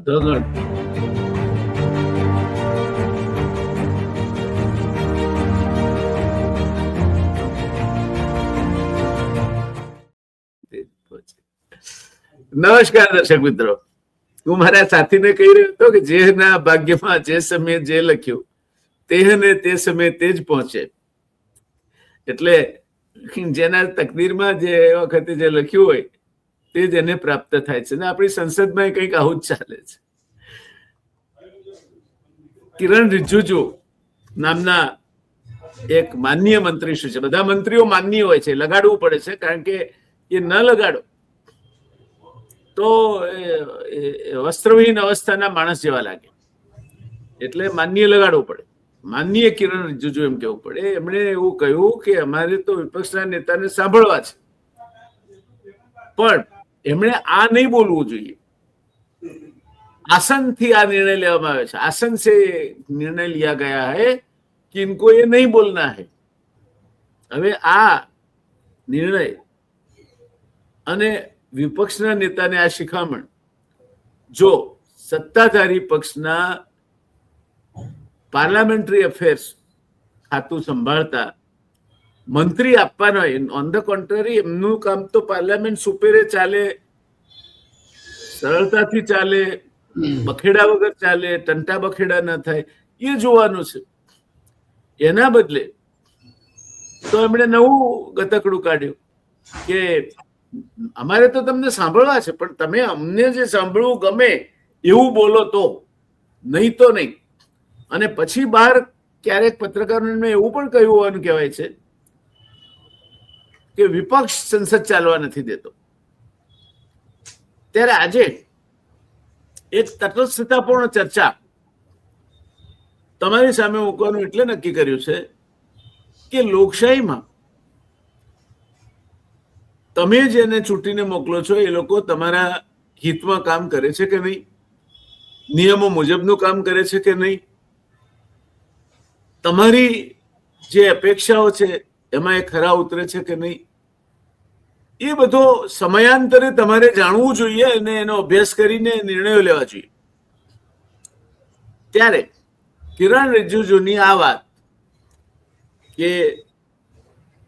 નમસ્કાર દર્શક મિત્રો, હું મારા સાથીને કહી રહ્યો હતો કે જેના ભાગ્યમાં જે સમયે જે લખ્યું તેને તે સમયે તે જ પહોંચે. એટલે જેના તકદીરમાં જે વખતે જે લખ્યું હોય તે જ એને પ્રાપ્ત થાય છે. આપણી સંસદમાં કંઈક આવું જ ચાલે છે. કિરણ રિજિજુ નામના એક માનનીય મંત્રી શું છે, બધા મંત્રીઓ માનનીય હોય છે, લગાડવું પડે છે, કારણ કે એ ન લગાડો તો વસ્ત્રવિહીન અવસ્થાના માણસ જેવા લાગે, એટલે માનનીય લગાડવું પડે. માનનીય કિરણ રિજિજુ એમ કેવું પડે. એમણે એવું કહ્યું કે અમારે તો વિપક્ષના નેતાને સાંભળવા છે, પણ એમણે આ નહીં બોલવું જોઈએ. आसन થી આ નિર્ણય લેવામાં આવે છે. आसन से निर्णय लिया गया है कि इनको ये नहीं बोलना है. હવે આ નિર્ણય અને વિપક્ષના નેતાને આ શિખામણ જો સત્તાધારી પક્ષના પાર્લામેન્ટરી અફેર્સ ખાતું સંભાળતા મંત્રી આપવાનો હોય, ઓન ધ કોન્ટ્રરી એમનું કામ તો પાર્લામેન્ટ સુપેરે ચાલે, સરળતાથી ચાલે, બખેડા વગર ચાલે, ટંટા બખેડા ના થાય, એ જોવાનું છે. એના બદલે તો એમણે નવું ગતકડું કાઢ્યું કે અમારે તો તમને સાંભળવા છે, પણ તમે અમને જે સાંભળવું ગમે એવું બોલો તો, નહીં તો નહીં. અને પછી બહાર ક્યારેક પત્રકારોને એવું પણ કહ્યું હોવાનું કહેવાય છે કે વિપક્ષ સંસદ ચાલવા નથી દેતો. ત્યારે આજે એક તટસ્થતાપૂર્ણ ચર્ચા તમારી સામે મૂકવાનું એટલે નક્કી કર્યું છે કે લોકશાહીમાં તમે જેને ચૂંટીને મોકલો છો એ લોકો તમારા હિતમાં કામ કરે છે કે નહીં, નિયમો મુજબનું કામ કરે છે કે નહીં, તમારી જે અપેક્ષાઓ છે એમાં એ ખરા ઉતરે છે કે નહીં, એ બધો સમયાંતરે તમારે જાણવું જોઈએ અને એનો અભ્યાસ કરીને નિર્ણયો લેવા જોઈએ. ત્યારે કિરણ રિજિજુની આ વાત કે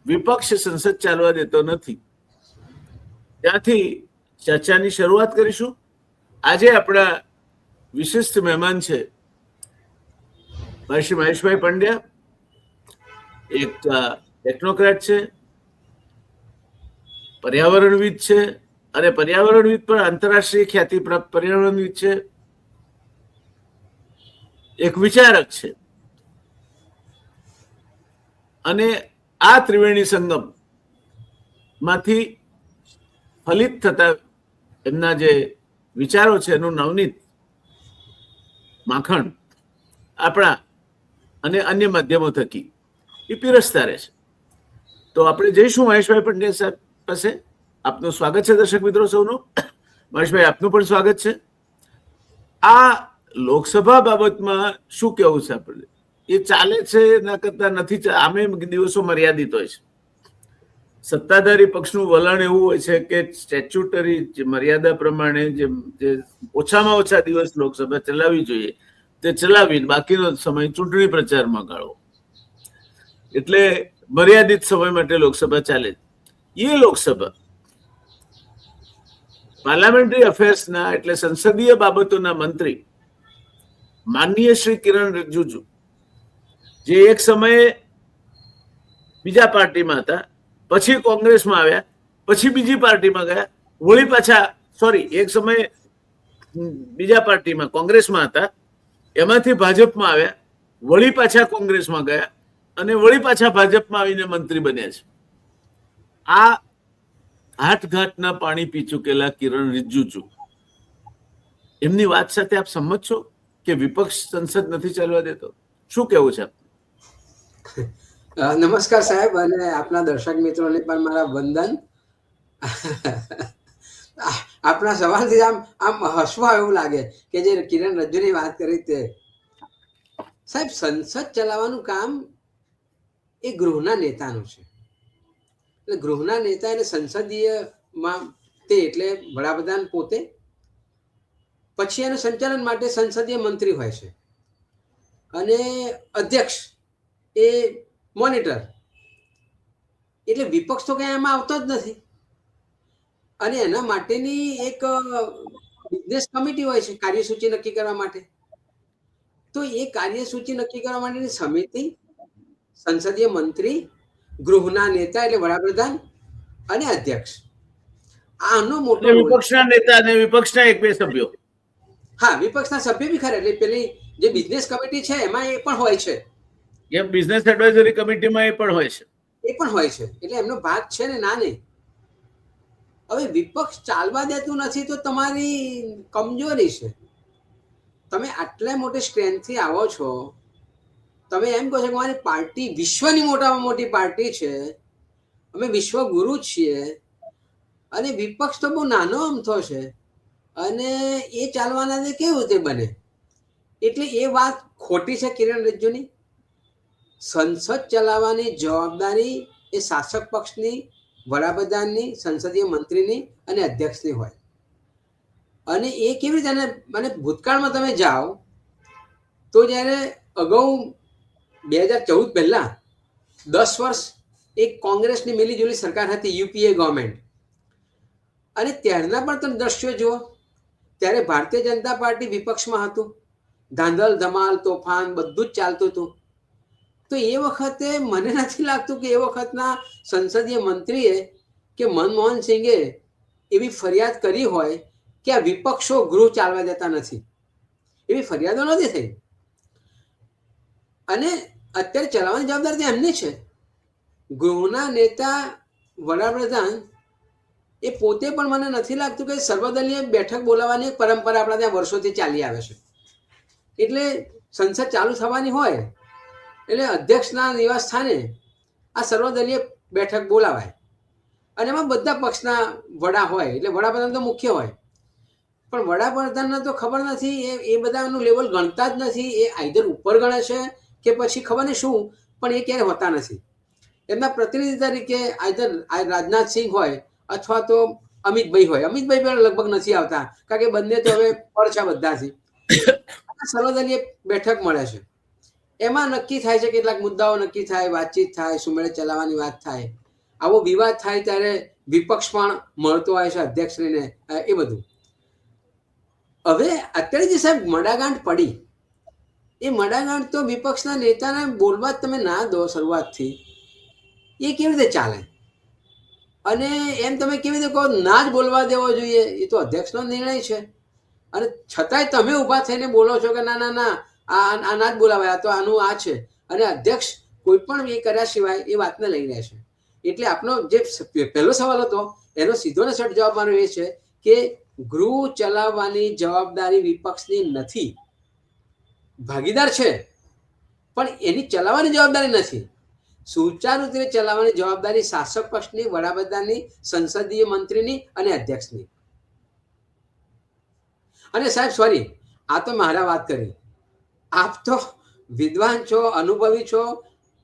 વિપક્ષ સંસદ ચાલવા દેતો નથી, ત્યાંથી ચર્ચાની શરૂઆત કરીશું. આજે આપણા વિશિષ્ટ મહેમાન છે શ્રી મહેશભાઈ પંડ્યા, એક ટેકનોક્રેટ છે, પર્યાવરણવિદ છે, અને પર્યાવરણવિદ પણ આંતરરાષ્ટ્રીય ખ્યાતિ પ્રાપ્ત પર્યાવરણવિદ છે, એક વિચારક છે. અને આ ત્રિવેણી સંગમ માંથી ફલિત થતા એમના જે વિચારો છે એનું નવનીત માખણ આપણા અને અન્ય માધ્યમો થકી એ પીરસતા રહે છે. તો આપણે જઈશું મહેશભાઈ પંડ્યા સાહેબ પાસે. આપનું સ્વાગત છે દર્શક મિત્રો સૌનું. મહેશભાઈ, આપનું પણ સ્વાગત છે. આ લોકસભા બાબતમાં શું કહેવું છે આપણે? એ ચાલે છે ના કરતા નથી? આમે દિવસો મર્યાદિત હોય છે. સત્તાધારી પક્ષનું વલણ એવું હોય છે કે સ્ટેચ્યુટરી મર્યાદા પ્રમાણે જે ઓછામાં ઓછા દિવસ લોકસભા ચલાવવી જોઈએ તે ચલાવી, બાકીનો સમય ચૂંટણી પ્રચારમાં ગાળવો. એટલે મર્યાદિત સમય માટે લોકસભા ચાલે. એ લોકસભા પાર્લામેન્ટરી અફેર્સના એટલે સંસદીય બાબતોના મંત્રી માનનીય શ્રી કિરણ રિજિજુ, જે એક સમયે બીજા પાર્ટીમાં હતા, પછી કોંગ્રેસમાં આવ્યા, પછી બીજી પાર્ટીમાં ગયા, વળી પાછા એક સમયે બીજા પાર્ટીમાં કોંગ્રેસમાં હતા, એમાંથી ભાજપમાં આવ્યા, વળી પાછા કોંગ્રેસમાં ગયા, અને વળી પાછા ભાજપમાં આવીને મંત્રી બન્યા છે. આ ઘાટઘાટના પાણી પી ચૂકેલા કિરણ રિજિજુ, એમની વાત સાથે આપ સંમત છો કે વિપક્ષ સંસદ નથી ચાલવા દેતો? શું કેવું છે? નમસ્કાર સાહેબ, અને આપના દર્શક મિત્રોને પણ મારા વંદન. આપના સવાલથી આમ હસવા એવું લાગે કે જે કિરણ રિજિજુની વાત કરી તે. સાહેબ, સંસદ ચલાવવાનું કામ એ ગૃહના નેતાનું છે. એટલે ગૃહના નેતા એટલે સંસદીયમાં તે એટલે વડાપ્રધાન પોતે, પછી એનું સંચાલન માટે સંસદીય મંત્રી હોય છે અને અધ્યક્ષ એ મોનિટર. એટલે વિપક્ષ તો કઈ એમાં આવતો જ નથી. અને એના માટેની એક બિઝનેસ કમિટી હોય છે કાર્યસૂચિ નક્કી કરવા માટે. તો એ કાર્યસૂચિ નક્કી કરવા માટેની સમિતિ, સંસદીય મંત્રી, ગૃહના નેતા એટલે વડાપ્રધાન અને અધ્યક્ષ, આનો મોટો રોલ. વિપક્ષના નેતા અને વિપક્ષના એક બે સભ્યો. હા, વિપક્ષના સભ્ય બી ખરા. એટલે પેલી જે બિઝનેસ કમિટી છે એમાં એ પણ હોય છે. એમ બિઝનેસ એડવાઇઝરી કમિટીમાં એ પણ હોય છે. એ પણ હોય છે. એટલે એમનો ભાગ છે ને, ના નહીં. હવે વિપક્ષ ચાલવા દેતું નથી તો તમારી કમજોરી છે. તમે આટલા મોટી સ્ટ્રેન્થથી આવો છો, તમે એમ કહો છો કે મારી પાર્ટી વિશ્વની મોટામાં મોટી પાર્ટી છે, અમે વિશ્વગુરુ છીએ, અને વિપક્ષ તો બહુ નાનો અમથો છે, અને એ ચાલવાના કેવી રીતે બને? એટલે એ વાત ખોટી છે કિરણ રજ્જુની. સંસદ ચલાવવાની જવાબદારી એ શાસક પક્ષની, વડાપ્રધાનની, સંસદીય મંત્રીની અને અધ્યક્ષની હોય. અને એ કેવી રીતે? મને ભૂતકાળમાં તમે જાઓ તો જ્યારે અગાઉ 2014 પહેલા 10 વર્ષ એક કોંગ્રેસની મિલીજુલી સરકાર હતી, યુપીએ ગવર્મેન્ટ. અને ત્યારના પણ તમે દ્રશ્યો જુઓ, ત્યારે ભારતીય જનતા પાર્ટી વિપક્ષમાં હતું. ધાંધલ ધમાલ તોફાન બધું જ ચાલતું હતું. તો એ વખતે મને નથી લાગતું કે એ વખતના સંસદીય મંત્રીએ કે મનમોહન સિંઘે એવી ફરિયાદ કરી હોય કે આ વિપક્ષો ગૃહ ચાલવા દેતા નથી. એવી ફરિયાદો નથી થઈ. અને અત્યારે ચલાવવાની જવાબદારી એમની છે. ગૃહના નેતા વડાપ્રધાન એ પોતે પણ મને નથી લાગતું કે સર્વદલીય બેઠક બોલાવવાની એક પરંપરા આપણા ત્યાં વર્ષોથી ચાલી આવે છે. એટલે સંસદ ચાલુ થવાની હોય એટલે અધ્યક્ષના નિવાસ સ્થાને આ સર્વદલીય બેઠક બોલાવાય, અને એમાં બધા પક્ષના વડા હોય. એટલે વડાપ્રધાન તો મુખ્ય હોય, પણ વડાપ્રધાનને તો ખબર નથી, એ બધાનું લેવલ ગણતા જ નથી. એ આઈધર ઉપર ગણે છે કે પછી ખબર નહીં શું, પણ એ ક્યારેય હોતા નથી. એમના પ્રતિનિધિ તરીકે આઈધર રાજનાથસિંહ હોય અથવા તો અમિતભાઈ હોય. અમિતભાઈ પણ લગભગ નથી આવતા, કારણ કે બંને તો હવે પર છે બધાથી. સર્વદલીય બેઠક મળે છે, એમાં નક્કી થાય છે, કેટલાક મુદ્દાઓ નક્કી થાય, વાતચીત થાય, સુમેળે ચલાવવાની વાત થાય. આવો વિવાદ થાય ત્યારે વિપક્ષ પણ મળતો હોય છે અધ્યક્ષશ્રીને, એ બધું. હવે અત્યારે જે સાહેબ મડાગાંઠ પડી, એ મડાગાંઠ તો વિપક્ષના નેતાને બોલવા જ તમે ના દો શરૂઆતથી, એ કેવી રીતે ચાલે? અને એમ તમે કેવી રીતે કહો ના જ બોલવા દેવો જોઈએ? એ તો અધ્યક્ષનો નિર્ણય છે. અને છતાંય તમે ઊભા થઈને બોલો છો કે ના ના ના, આ ના જ બોલાવાય, આ તો આનું આ છે. અને અધ્યક્ષ કોઈ પણ એ કર્યા સિવાય એ વાતને લઈ લે છે. એટલે આપનો જે પહેલો સવાલ હતો એનો સીધો ને સટ જવાબ મારો એ છે કે ગૃહ ચલાવવાની જવાબદારી વિપક્ષની નથી. ભાગીદાર છે, પણ એની ચલાવવાની જવાબદારી નથી. સુચારુ રીતે ચલાવવાની જવાબદારી શાસક પક્ષની, વડાપ્રધાનની, સંસદીય મંત્રીની અને અધ્યક્ષની. અને સાહેબ સોરી, આ તો મારા વાત કરી. આપ તો વિદ્વાન છો, અનુભવી છો,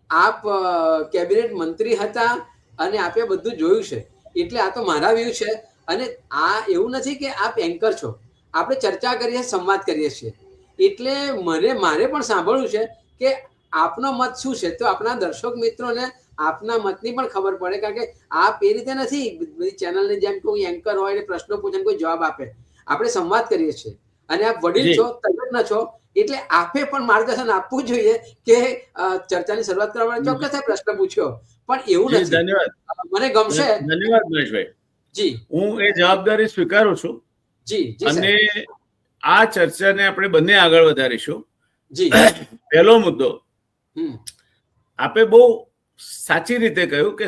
આપ કેબિનેટ મંત્રી હતા અને આપે બધું જોયું છે. એટલે આ તો મારા વ્યૂ છે. અને આ એવું નથી કે આપ એન્કર છો. આપણે ચર્ચા કરીએ, સંવાદ કરીએ છીએ. એટલે મારે પણ સાંભળવું છે કે આપનો મત શું છે. તો આપણા દર્શક મિત્રોને આપના મતની પણ ખબર પડે, કારણ કે આપ એ રીતે નથી બધી ચેનલની જેમ કોઈ એન્કર હોય ને પ્રશ્નો પૂછે કોઈ જવાબ આપે. આપણે સંવાદ કરીએ છીએ, અને આપ વડીલ છો, તજજ્ઞ છો, એટલે આપે પણ માર્ગદર્શન આપવું જોઈએ કે ચર્ચાની શરૂઆત કરવા માટે ચોક્કસ પ્રશ્ન પૂછ્યો, પણ એવું નથી. ધન્યવાદ, મને ગમશે. ધન્યવાદ મહેશભાઈ. જી, હું એ જવાબદારી સ્વીકારું છું. જી જી. અને આ ચર્ચાને આપણે બંને આગળ વધારીશું. જી. પહેલો મુદ્દો, આપે બહુ સાચી રીતે કહ્યું કે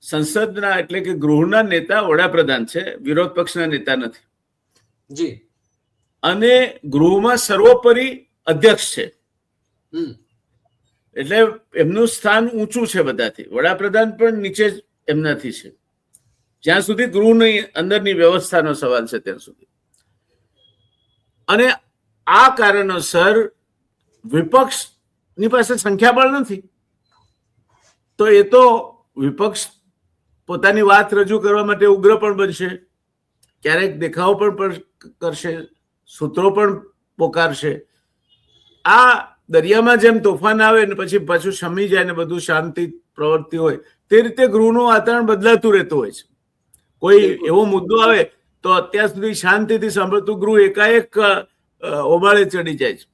સંસદના એટલે કે ગૃહના નેતા વડાપ્રધાન છે, વિરોધ પક્ષના નેતા નથી. જી. અને ગૃહમાં સર્વોપરી અધ્યક્ષ છે. એટલે એમનું સ્થાન ઊંચું છે બધાથી. વડાપ્રધાન પણ નીચે જ એમનાથી છે, જ્યાં સુધી ગૃહની અંદરની વ્યવસ્થાનો સવાલ છે ત્યાં સુધી. અને આ કારણોસર વિપક્ષની પાસે સંખ્યાબળ નથી. તો એ તો વિપક્ષ પોતાની વાત રજૂ કરવા માટે ઉગ્ર પણ બનશે, ક્યારેક દેખાવો પણ કરશે, સૂત્રો પણ પોકારશે. આ દરિયામાં જેમ તોફાન આવે ને પછી પાછું શમી જાય ને બધું શાંતિ પ્રવૃત્તિ હોય, તે રીતે ગૃહનું વાતાવરણ બદલાતું રહેતું હોય છે. કોઈ એવો મુદ્દો આવે તો અત્યાર સુધી શાંતિથી સાંભળતું ગૃહ એકાએક ઓબાળે ચડી જાય છે.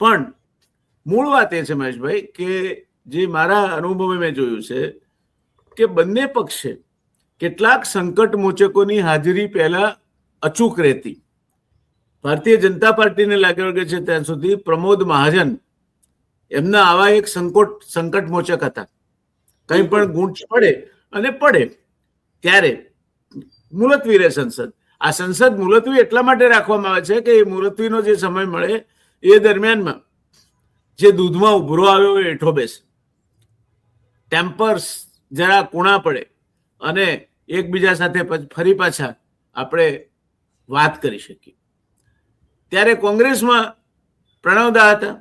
પણ મૂળ વાત એ છે મહેશભાઈ કે જે મારા અનુભવે મેં જોયું છે કે બંને પક્ષે કેટલાક સંકટ મોચકોની હાજરી પહેલા અચૂક રહેતી. ભારતીય જનતા પાર્ટીને લાગે છે ત્યાં સુધી પ્રમોદ મહાજન એમના આવા એક સંકટ મોચક હતા. કંઈ પણ ગૂંચ પડે અને પડે ત્યારે મુલતવી રહે સંસદ. આ સંસદ મુલતવી એટલા માટે રાખવામાં આવે છે કે એ મુલતવીનો જે સમય મળે એ દરમિયાનમાં જે દૂધમાં ઉભરો આવ્યો એ હેઠો બેસે, ટેમ્પર્સ જરા કૂણા પડે અને એકબીજા સાથે ફરી પાછા આપણે વાત કરી શકીએ. ત્યારે કોંગ્રેસમાં પ્રણવદા હતા,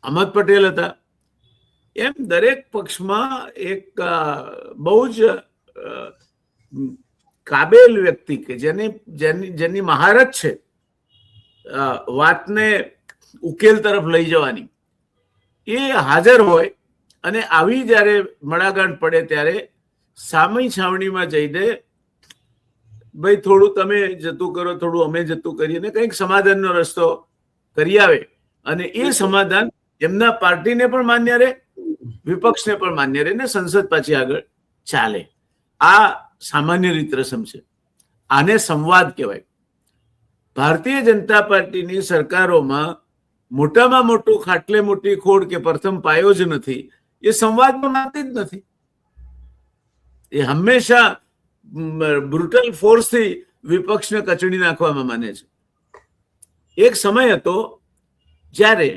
અહમદ પટેલ હતા. એમ દરેક પક્ષમાં એક બહુ જ કાબેલ વ્યક્તિ કે જેની મહારત છે વાતને ઉકેલ તરફ લઈ જવાની, એ હાજર હોય. અને આવી જયારે મડાગાંઠ પડે ત્યારે સામી છાવણીમાં જઈને ભાઈ થોડું તમે જતું કરો, થોડું અમે જતું કરીએ ને કંઈક સમાધાનનો રસ્તો કરી આવે. અને એ સમાધાન એમના પાર્ટીને પણ માન્ય રહે, વિપક્ષને પણ માન્ય રહે ને સંસદ પાછી આગળ ચાલે. આ સામાન્ય રીત રસમ છે. આને સંવાદ કહેવાય. ભારતીય જનતા પાર્ટીની સરકારોમાં મોટામાં મોટું ખાટલે મોટી ખોડ કે પ્રથમ પાયો જ નથી. એ સંવાદમાં માનતી જ નથી. એ હંમેશા બ્રુટલ ફોર્સથી વિપક્ષને કચડી નાખવામાં માને છે. એક સમય હતો જ્યારે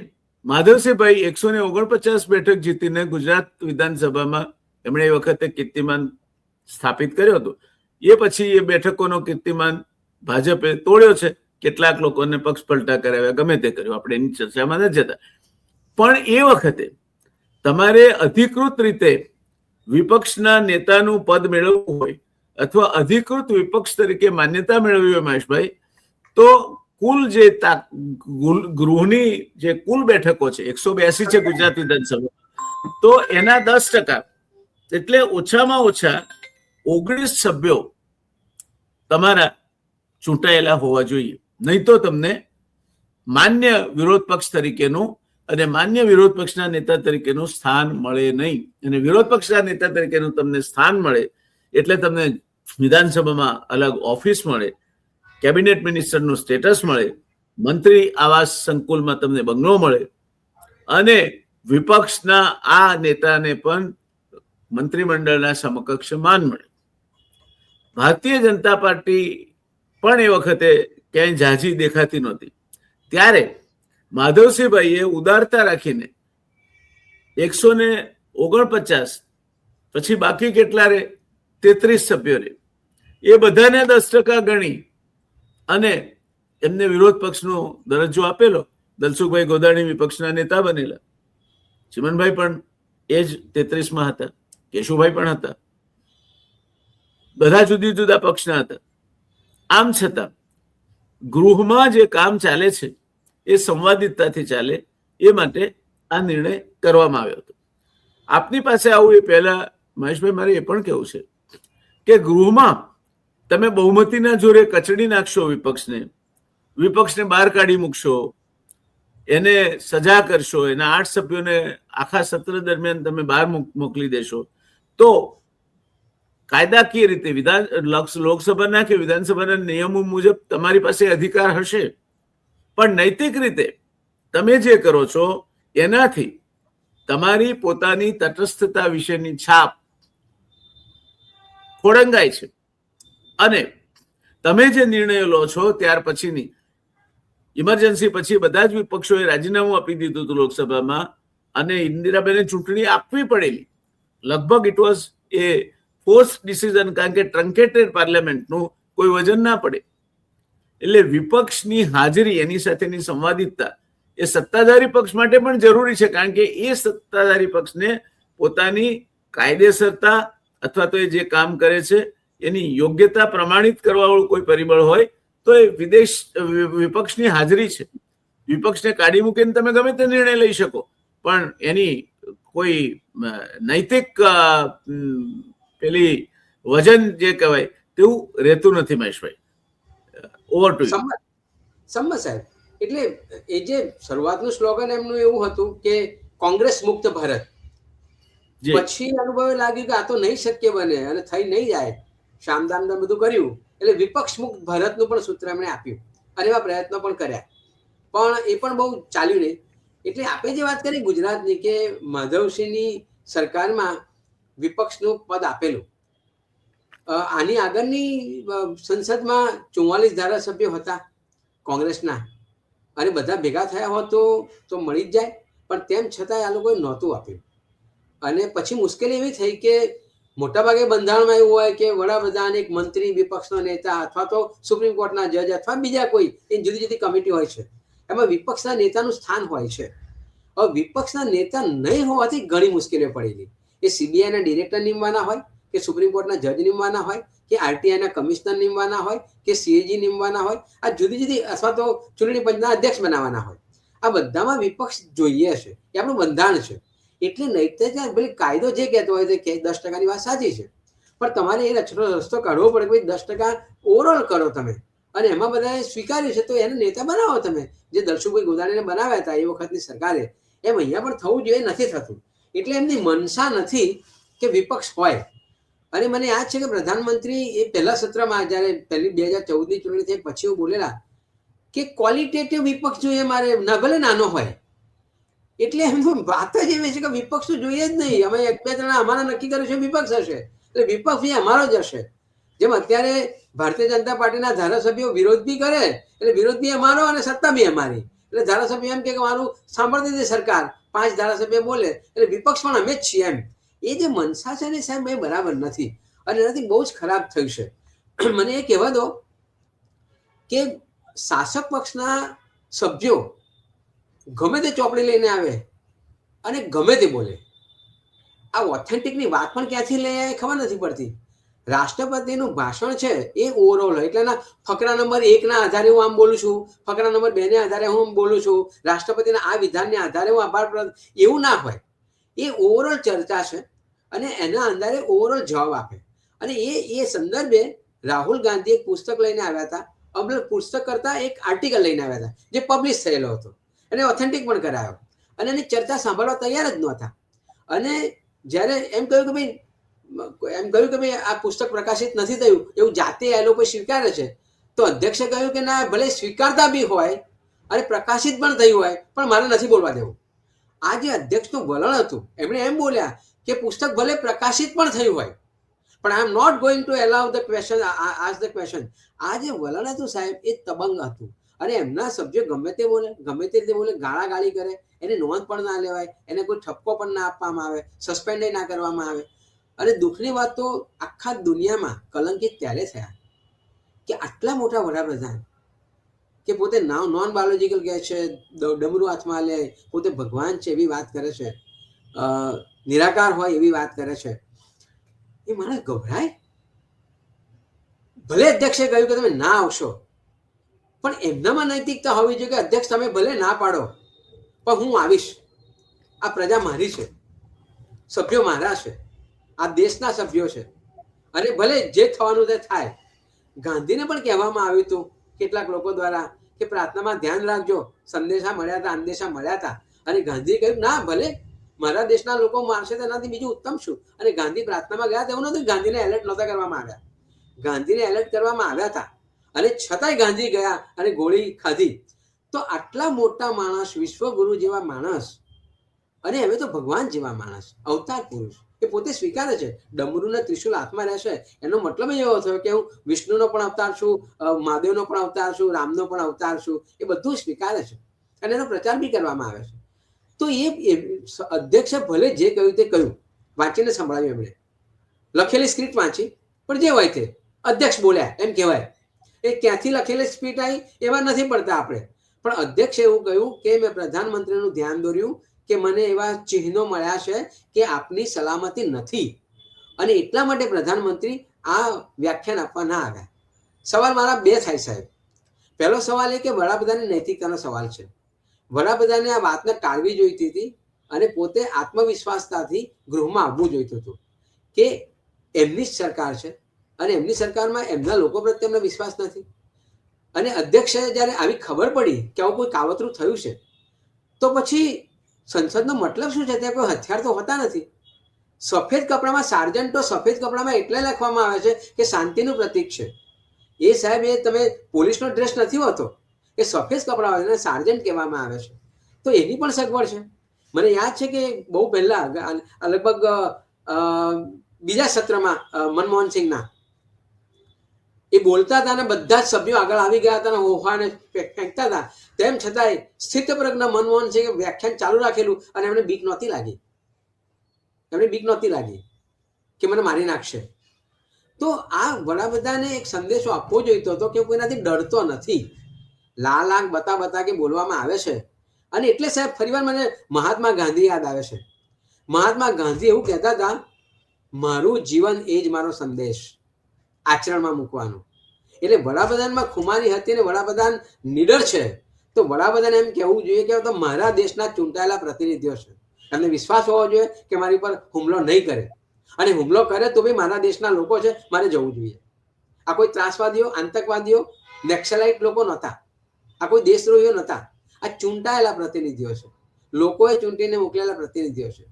માધવસિંહભાઈ 149 બેઠક જીતીને ગુજરાત વિધાનસભામાં એમણે એ વખતે કીર્તિમાન સ્થાપિત કર્યો હતો. એ પછી એ બેઠકોનો કીર્તિમાન ભાજપે તોડ્યો છે. કેટલાક લોકોને પક્ષ પલટા કરાવ્યા, ગમે તે કર્યું, આપણે એની ચર્ચામાં નથી જતા. પણ એ વખતે તમારે અધિકૃત રીતે વિપક્ષના નેતાનું પદ મેળવવું હોય અથવા અધિકૃત વિપક્ષ તરીકે માન્યતા મેળવવી હોય મહેશભાઈ, તો કુલ જે ગૃહની જે કુલ બેઠકો છે 182 છે ગુજરાત વિધાનસભા, તો એના 10%, એટલે ઓછામાં ઓછા 19 સભ્યો તમારા ચૂંટાયેલા હોવા જોઈએ. નહીં તો તમને માન્ય વિરોધ પક્ષ તરીકેનું અને માન્ય વિરોધ પક્ષના નેતા તરીકેનું સ્થાન મળે નહીં. અને વિરોધ પક્ષના નેતા તરીકેનું તમને સ્થાન મળે એટલે તમને વિધાનસભામાં અલગ ઓફિસ મળે, કેબિનેટ મિનિસ્ટરનું સ્ટેટસ મળે, મંત્રી આવાસ સંકુલમાં તમને બંગલો મળે અને વિપક્ષના આ નેતાને પણ મંત્રીમંડળના સમકક્ષ માન મળે. ભારતીય જનતા પાર્ટી પણ એ વખતે ક્યાંય ઝાઝી દેખાતી નહોતી. ત્યારે માધવસિંહભાઈએ ઉદારતા રાખીને 149 પછી બાકી કેટલા રે 33 સભ્યો રે, એ બધાને 10% ગણી અને એમને વિરોધ પક્ષનો દરજ્જો આપેલો. દલસુખભાઈ ગોદાણી વિપક્ષના નેતા બનેલા, ચિમનભાઈ પણ એ જ 33માં હતા, કેશુભાઈ પણ હતા, બધા જુદી જુદા પક્ષના હતા. આમ છતાં ગૃહમાં જે કામ ચાલે છે એ સંવાદિતતાથી ચાલે એ માટે આ નિર્ણય કરવામાં આવ્યો હતો. આપની પાસે આવું એ પહેલા મહેશભાઈ મારે એ પણ કહેવું છે કે ગૃહમાં તમે બહુમતીના જોરે કચડી નાખશો વિપક્ષને બહાર કાઢી મૂકશો, એને સજા કરશો, એના 8 સભ્યોને આખા સત્ર દરમિયાન તમે બહાર મોકલી દેશો, તો કાયદાકીય રીતે લોકસભાના કે વિધાનસભાના નિયમો મુજબ તમારી પાસે અધિકાર હશે, પણ નૈતિક રીતે તમે જે કરો છો એનાથી તમારી પોતાની તટસ્થતા વિશેની છાપ ખોળંગાય છે. અને તમે જે નિર્ણયો લો છો ત્યાર પછીની ઇમરજન્સી પછી બધા જ વિપક્ષોએ રાજીનામું આપી દીધું હતું લોકસભામાં અને ઇન્દિરાબેને ચૂંટણી આપવી પડેલી. લગભગ it was A force decision, કારણ કે ટ્રંકેટેડ પાર્લામેન્ટનું કોઈ વજન ના પડે. એટલે વિપક્ષની હાજરી, એની સાથેની સંવાદિતતા એ સત્તાધારી પક્ષ માટે પણ જરૂરી છે, કારણ કે એ સત્તાધારી પક્ષને પોતાની કાયદેસરતા અથવા તો એ જે કામ કરે છે એની યોગ્યતા પ્રમાણિત કરવા વાળું કોઈ પરિબળ હોય તો એ વિપક્ષની હાજરી છે. વિપક્ષને કાઢી મૂકીને તમે ગમે તે નિર્ણય લઈ શકો, પણ એની કોઈ નૈતિક પેલી વજન જે કહેવાય તેવું રહેતું નથી. મહેશભાઈ, ઓવર ટુ યુ. સંમત સાહેબ, એટલે એ જે શરૂઆતનું સ્લોગન એમનું એવું હતું કે કોંગ્રેસ મુક્ત ભારત, પછી અનુભવે લાગ્યું કે આ તો નહીં શક્ય બને અને થઈ નહીં જાય, શામદામ બધું કર્યું એટલે વિપક્ષ મુક્ત ભારતનું પણ સૂત્ર એમણે આપ્યું અને એવા પ્રયત્નો પણ કર્યા, પણ એ પણ બહુ ચાલ્યું નહીં. એટલે આપણે જે વાત કરી ગુજરાતની કે માધવસિંહની સરકારમાં વિપક્ષનું પદ આપેલું, આની આગળની સંસદમાં 44 ધારાસભ્યો હતા કોંગ્રેસના અને બધા ભેગા થયા હોત તો મળી જ જાય, પણ તેમ છતાં આ લોકોએ નહોતું આપ્યું. અને પછી મુશ્કેલી એવી થઈ કે મોટાભાગે બંધારણમાં એવું હોય કે વડાપ્રધાન, એક મંત્રી, વિપક્ષનો નેતા અથવા તો સુપ્રીમ કોર્ટના જજ અથવા બીજા કોઈ એ જુદી જુદી કમિટી હોય છે, એમાં વિપક્ષના નેતાનું સ્થાન હોય છે. હવે વિપક્ષના નેતા નહીં હોવાથી ઘણી મુશ્કેલીઓ પડેલી. એ સીબીઆઈના ડિરેક્ટર નિમવાના હોય કે સુપ્રીમ કોર્ટના જજ નિમવાના હોય કે આરટીઆઈના કમિશનર નિમવાના હોય કે સીએજી નિમવાના હોય, આ જુદી જુદી અથવા તો ચૂંટણી પંચના અધ્યક્ષ બનાવવાના હોય, આ બધામાં વિપક્ષ જોઈએ છે. એ આપણું બંધારણ છે. એટલે નૈતિક પેલી કાયદો જે કહેતો હોય કે 10%ની વાત સાચી છે, પણ તમારે એ રસ્તો કાઢવો પડે કે 10% ઓવરઓલ કરો તમે, અને એમાં બધાએ સ્વીકાર્યું છે તો એને નેતા બનાવો તમે, જે દલસુભાઈ ગોદાણીને બનાવ્યા હતા એ વખતની સરકારે. એમ અહીંયા પણ થવું જોઈએ, નથી થતું. એટલે એમની મનસા નથી કે વિપક્ષ હોય. અને મને યાદ છે કે પ્રધાનમંત્રી એ પહેલા સત્રમાં જયારે પહેલી 2014ની ચૂંટણી થઈ પછી એવું બોલેલા કે ક્વોલિટેટિવ વિપક્ષ જોઈએ મારે, ના ભલે નાનો હોય. એટલે એમનું વાત જ એવી છે કે વિપક્ષ તો જોઈએ જ નહીં. અમે 1-2 જણા અમારા નક્કી કર્યું છે વિપક્ષ હશે એટલે વિપક્ષ એ અમારો જ હશે. જેમ અત્યારે ભારતીય જનતા પાર્ટીના ધારાસભ્યો વિરોધ બી કરે એટલે વિરોધ બી અમારો અને સત્તા બી અમારી. એટલે ધારાસભ્ય એમ કે મારું સાંભળતી હતી સરકાર, 5 ધારાસભ્ય બોલે એટલે વિપક્ષ પણ અમે જ છીએ એમ. એ જે મનસા છે ને સાહેબ, એ બરાબર નથી અને એનાથી બહુ જ ખરાબ થયું છે. મને એ કહેવા દો કે શાસક પક્ષના સભ્યો ગમે તે ચોપડી લઈને આવે અને ગમે તે બોલે. આ ઓથેન્ટિકની વાત પણ ક્યાંથી લઈ આવે ખબર નથી પડતી. રાષ્ટ્રપતિનું ભાષણ છે એ ઓવરઓલ હોય, એટલે એના ફકરા નંબર 1ના આધારે હું આમ બોલું છું, ફકરા નંબર 2ના આધારે હું બોલું છું, રાષ્ટ્રપતિના આ વિધાનને આધારે હું આભાર પ્રકટ, એવું ના હોય. એ ઓવરઓલ ચર્ચા છે અને એના આધારે ઓવરઓલ જવાબ આપે. અને એ સંદર્ભે રાહુલ ગાંધી એક પુસ્તક લઈને આવ્યા હતા, પુસ્તક કરતા એક આર્ટિકલ લઈને આવ્યા હતા જે પબ્લિશ થયેલો હતો, એને ઓથેન્ટિક પણ કરાયો અને એની ચર્ચા સાંભળવા તૈયાર જ નહોતા. અને જ્યારે એમ કહ્યું કે ભાઈ આ પુસ્તક પ્રકાશિત નથી થયું એવું જાતે એ લોકો સ્વીકારે છે, તો અધ્યક્ષે કહ્યું કે ના, ભલે સ્વીકારતા બી હોય અને પ્રકાશિત પણ થયું હોય પણ મારે નથી બોલવા દેવું. આ જે અધ્યક્ષનું વલણ હતું, એમણે એમ બોલ્યા કે પુસ્તક ભલે પ્રકાશિત પણ થયું હોય પણ I am not going to allow the question, ask the question. આ જે વલણ હતું સાહેબ, એ તબંગ હતું. અને એમના સભ્યો ગમે તે બોલે, ગમે તે રીતે બોલે, ગાળાગાળી કરે, એની નોંધ પણ ના લેવાય, એને કોઈ ઠપકો પણ ના આપવામાં આવે, સસ્પેન્ડ ના કરવામાં આવે. અને દુઃખની વાત તો આખા દુનિયામાં કલંકિત ત્યારે થયા કે આટલા મોટા વડાપ્રધાન કે પોતે નોન બાયોલોજીકલ કહે છે, ડમરું હાથમાં લે, પોતે ભગવાન છે એવી વાત કરે છે, નિરાકાર હોય એવી વાત કરે છે, એ મને ગભરાય. ભલે અધ્યક્ષે કહ્યું કે તમે ના આવશો, પણ એમનામાં નૈતિકતા હોવી જોઈએ કે અધ્યક્ષ તમે ભલે ના પાડો પણ હું આવીશ. આ પ્રજા મારી છે, સભ્યો મારા છે, આ દેશના સભ્યો છે, અને ભલે જે થવાનું તે થાય. ગાંધીને પણ કહેવામાં આવ્યું હતું કેટલાક લોકો દ્વારા કે પ્રાર્થનામાં ધ્યાન રાખજો, સંદેશા મળ્યા હતા, અંદેશા મળ્યા હતા, અને ગાંધીએ કહ્યું ના, ભલે મારા દેશના લોકો મારશે તેનાથી બીજું ઉત્તમ શું. અને ગાંધી પ્રાર્થનામાં ગયા તેવું નતું, ગાંધીને એલર્ટ નહોતા કરવામાં આવ્યા, ગાંધીને એલર્ટ કરવામાં આવ્યા હતા અને છતાંય ગાંધી ગયા અને ગોળી ખાધી. તો આટલા મોટા માણસ, વિશ્વગુરુ જેવા માણસ, અને હવે તો ભગવાન જેવા માણસ, અવતાર પુરુષ, એ પોતે સ્વીકારે છે ડમરુને ત્રિશુલ હાથમાં રહેશે, એનો મતલબ એવો થયો કે હું વિષ્ણુનો પણ અવતાર છું, મહાદેવનો પણ અવતાર છું, રામનો પણ અવતાર છું, એ બધું સ્વીકારે છે અને એનો પ્રચાર બી કરવામાં આવે છે. તો એ અધ્યક્ષે ભલે જે કહ્યું તે કહ્યું, વાંચીને સંભળાવ્યું, એમણે લખેલી સ્ક્રિપ્ટ વાંચી, પણ જે હોય તે અધ્યક્ષ બોલ્યા એમ કહેવાય. એ ક્યાંથી લખેલી સ્ક્રિપ્ટ આવી એવા નથી પડતા આપણે, પણ અધ્યક્ષે એવું કહ્યું કે મેં પ્રધાનમંત્રીનું ધ્યાન દોર્યું કે મને એવા ચિહ્નો મળ્યા છે કે આપની સલામતી નથી, અને એટલા માટે પ્રધાનમંત્રી આ વ્યાખ્યાન આપવા ના આવ્યા. સવાલ મારા બે થાય સાહેબ. પહેલો સવાલ એ કે વડાપ્રધાનની નૈતિકતાનો સવાલ છે. વડાપ્રધાને આ વાતને ટાળવી જોઈતી હતી અને પોતે આત્મવિશ્વાસતાથી ગૃહમાં આવવું જોઈતું હતું કે એમની જ સરકાર છે અને એમની સરકારમાં એમના લોકો પ્રત્યે એમને વિશ્વાસ નથી. અને અધ્યક્ષે જ્યારે આવી ખબર પડી કે આવું કોઈ કાવતરું થયું છે તો પછી સંસદનો મતલબ શું છે? ત્યાં કોઈ હથિયાર તો હોતા નથી. સફેદ કપડામાં સાર્જન્ટો સફેદ કપડામાં એટલે લખવામાં આવે છે કે શાંતિનું પ્રતીક છે. એ સાહેબ એ તમે પોલીસનો ડ્રેસ નથી હોતો, એ સફેદ કપડા હોય એને સાર્જન્ટ કહેવામાં આવે છે. તો એની પણ સગવડ છે. મને યાદ છે કે બહુ પહેલા લગભગ બીજા સત્રમાં મનમોહન સિંહના એ બોલતા હતા અને બધા જ સભ્યો આગળ આવી ગયા હતા અને હોહાને ફેંકતા હતા. તેમ છતાંય સ્થિતપ્રજ્ઞ મનમોહન સિંહે વ્યાખ્યાન ચાલુ રાખેલું અને એમને બીક નહોતી લાગી. એમને બીક નહોતી લાગી કે મને મારી નાખશે. તો આ વડાપ્રધાને એક સંદેશો આપવો જોઈતો હતો કે કોઈનાથી ડરતો નથી. લાલ આંખ બતા કે બોલવામાં આવે છે. અને એટલે સાહેબ ફરીવાર મને મહાત્મા ગાંધી યાદ આવે છે. મહાત્મા ગાંધી એવું કહેતા હતા, મારું જીવન એ જ મારો સંદેશ આચરણમાં મૂકવાનો. એટલે વડાપ્રધાનમાં ખુમારી હતી અને વડાપ્રધાન નીડર છે તો વડાપ્રધાન એમ કહેવું જોઈએ કે તો મારા દેશના ચૂંટાયેલા પ્રતિનિધિઓ છે, એમને વિશ્વાસ હોવો જોઈએ કે મારી પર હુમલો નહીં કરે, અને હુમલો કરે તો બી મારા દેશના લોકો છે, મારે જવું જોઈએ. આ કોઈ ત્રાસવાદીઓ, આતંકવાદીઓ, નેક્સલાઇટ લોકો નહોતા, આ કોઈ દેશદ્રોહીઓ નહોતા, આ ચૂંટાયેલા પ્રતિનિધિઓ છે, લોકોએ ચૂંટીને મોકલેલા પ્રતિનિધિઓ છે.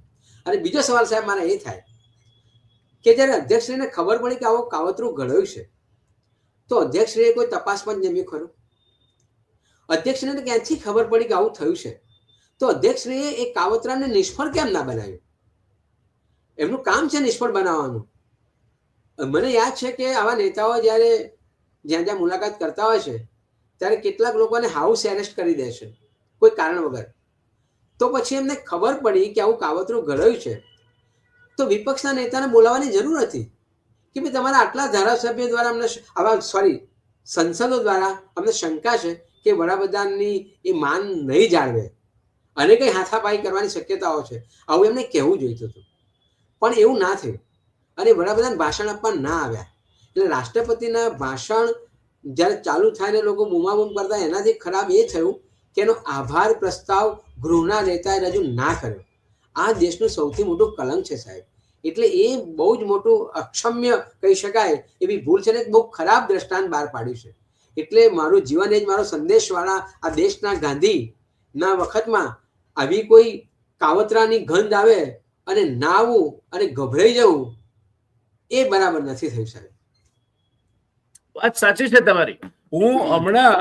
અને બીજો સવાલ સાહેબ મારા એ થાય કે જ્યારે અધ્યક્ષશ્રીને ખબર પડી કે આવું કાવતરું ઘડ્યું છે તો અધ્યક્ષશ્રીએ કોઈ તપાસ પણ જમ્યું ખરું? અધ્યક્ષશ્રીને ક્યાંથી ખબર પડી કે આવું થયું છે? તો અધ્યક્ષશ્રીએ એ કાવતરાને નિષ્ફળ કેમ ના બનાવ્યું? એમનું કામ છે નિષ્ફળ બનાવવાનું. મને યાદ છે કે આવા નેતાઓ જ્યારે જ્યાં મુલાકાત કરતા હોય છે ત્યારે કેટલાક લોકોને હાઉસ એરેસ્ટ કરી દે છે કોઈ કારણ વગર. તો પછી એમને ખબર પડી કે આવું કાવતરું ઘડ્યું છે તો વિપક્ષના નેતાને બોલાવવાની જરૂર હતી કે ભાઈ તમારા આટલા ધારાસભ્યો દ્વારા અમને સંસદો દ્વારા અમને શંકા છે કે વડાપ્રધાનની એ માન નહીં જાળવે અને કંઈ હાથાપાઈ કરવાની શક્યતાઓ છે. આવું એમને કહેવું જોઈતું હતું, પણ એવું ના થયું અને વડાપ્રધાન ભાષણ આપવા ના આવ્યા. એટલે રાષ્ટ્રપતિના ભાષણ જ્યારે ચાલુ થાય ને લોકો બૂમાબૂમ કરતા, એનાથી ખરાબ એ થયું કે એનો આભાર પ્રસ્તાવ ગૃહના નેતાએ રજૂ ના કર્યો. આ દેશનું સૌથી મોટું કલંક છે સાહેબ. એટલે એ બહુ જ મોટું અક્ષમ્ય કહી શકાય એવી ભૂલ છે ને બહુ ખરાબ દ્રષ્ટાંત બહાર પાડ્યું છે. એટલે મારું જીવન એ જ મારો સંદેશવાળા આ દેશના ગાંધીના વખતમાં આવી કોઈ કાવતરાની ગંધ આવે અને ના આવવું અને ગભરાઈ જવું એ બરાબર નથી થયું સાહેબ. વાત સાચી છે તમારી. હું હમણાં